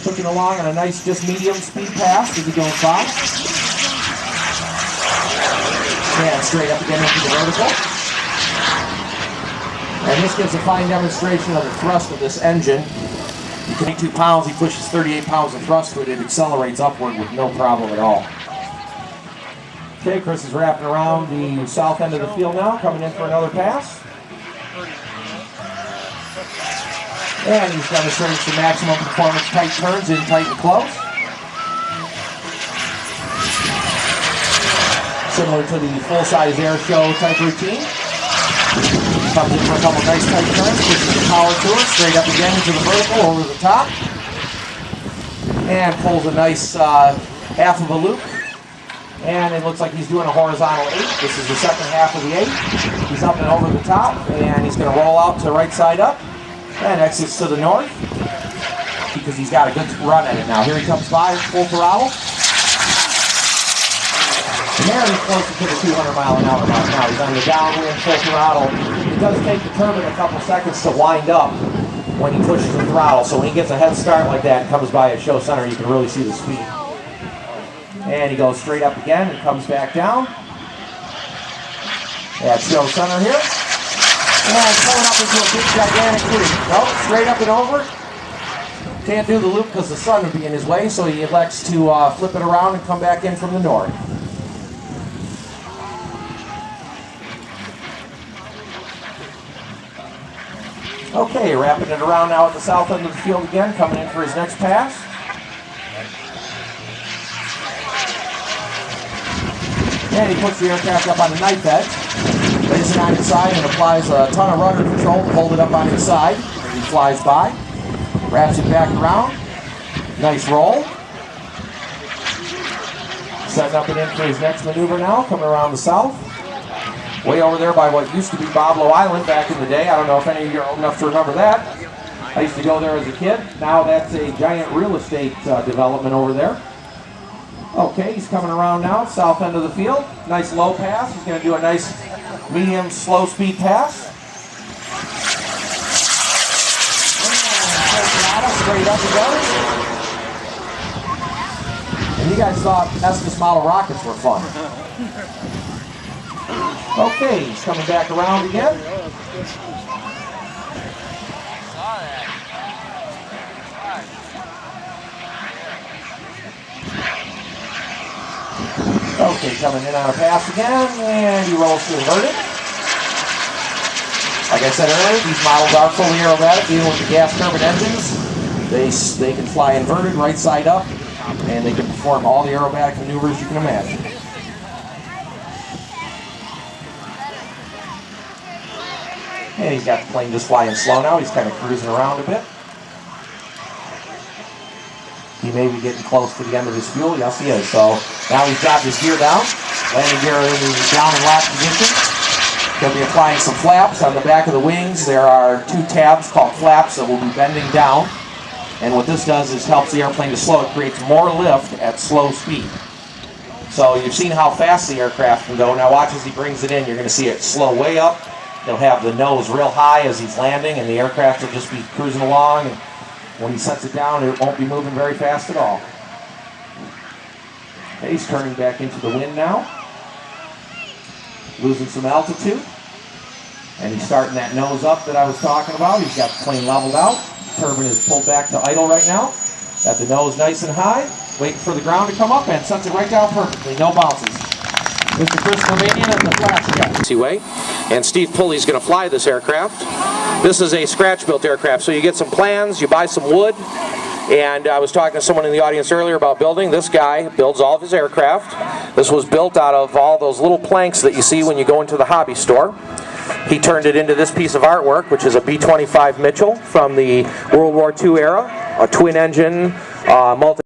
Cooking along on a nice, just medium speed pass as he goes by. And straight up again into the vertical. And this gives a fine demonstration of the thrust of this engine. 22 pounds, he pushes 38 pounds of thrust to it. It accelerates upward with no problem at all. Okay, Chris is wrapping around the south end of the field now, coming in for another pass. And he's demonstrating some maximum performance tight turns in tight and close. Similar to the full-size air show type routine. Comes in for a couple nice tight turns, pushes the power to it, straight up again into the vertical, over the top. And pulls a nice half of a loop. And it looks like he's doing a horizontal 8. This is the second half of the 8. He's up and over the top, and he's going to roll out to the right side up. And exits to the north, because he's got a good run at it now. Here he comes by, full throttle. And there he's closer to the 200 mile an hour mark now. He's on the downwind, full throttle. It does take the turbine a couple seconds to wind up when he pushes the throttle. So when he gets a head start like that and comes by at show center, you can really see the speed. And he goes straight up again and comes back down. At show center here. And pulling up into a big gigantic loop. Nope, straight up and over. Can't do the loop because the sun would be in his way, so he elects to flip it around and come back in from the north. Okay, wrapping it around now at the south end of the field again, coming in for his next pass. And he puts the aircraft up on the knife edge. Lays it on its side and applies a ton of rudder control to hold it up on its side as he flies by. Wraps it back around. Nice roll. Setting up and in for his next maneuver now, coming around the south. Way over there by what used to be Boblo Island back in the day. I don't know if any of you are old enough to remember that. I used to go there as a kid. Now that's a giant real estate development over there. Okay, he's coming around now, south end of the field. Nice low pass. He's going to do a nice medium, slow speed pass. And straight up he goes. And you guys thought Estes model rockets were fun. Okay, he's coming back around again. Okay, coming in on a pass again, and he rolls to inverted. Like I said earlier, these models are fully aerobatic, even with the gas turbine engines. They can fly inverted, right side up, and they can perform all the aerobatic maneuvers you can imagine. And he's got the plane just flying slow now. He's kind of cruising around a bit. He may be getting close to the end of his fuel. Yes, he is. So now he's dropped his gear down. Landing gear in the down and latch position. He'll be applying some flaps on the back of the wings. There are two tabs called flaps that will be bending down. And what this does is helps the airplane to slow. It creates more lift at slow speed. So you've seen how fast the aircraft can go. Now watch as he brings it in. You're going to see it slow way up. He'll have the nose real high as he's landing, and the aircraft will just be cruising along. And when he sets it down, it won't be moving very fast at all. Okay, he's turning back into the wind now. Losing some altitude. And he's starting that nose up that I was talking about. He's got the plane leveled out. The turbine is pulled back to idle right now. Got the nose nice and high. Waiting for the ground to come up and sets it right down perfectly. No bounces. Mr. Chris Romanian of the Flashjet. Seaway. And Steve Pulley's going to fly this aircraft. This is a scratch-built aircraft, so you get some plans, you buy some wood, and I was talking to someone in the audience earlier about building. This guy builds all of his aircraft. This was built out of all those little planks that you see when you go into the hobby store. He turned it into this piece of artwork, which is a B-25 Mitchell from the World War II era, a twin-engine, multi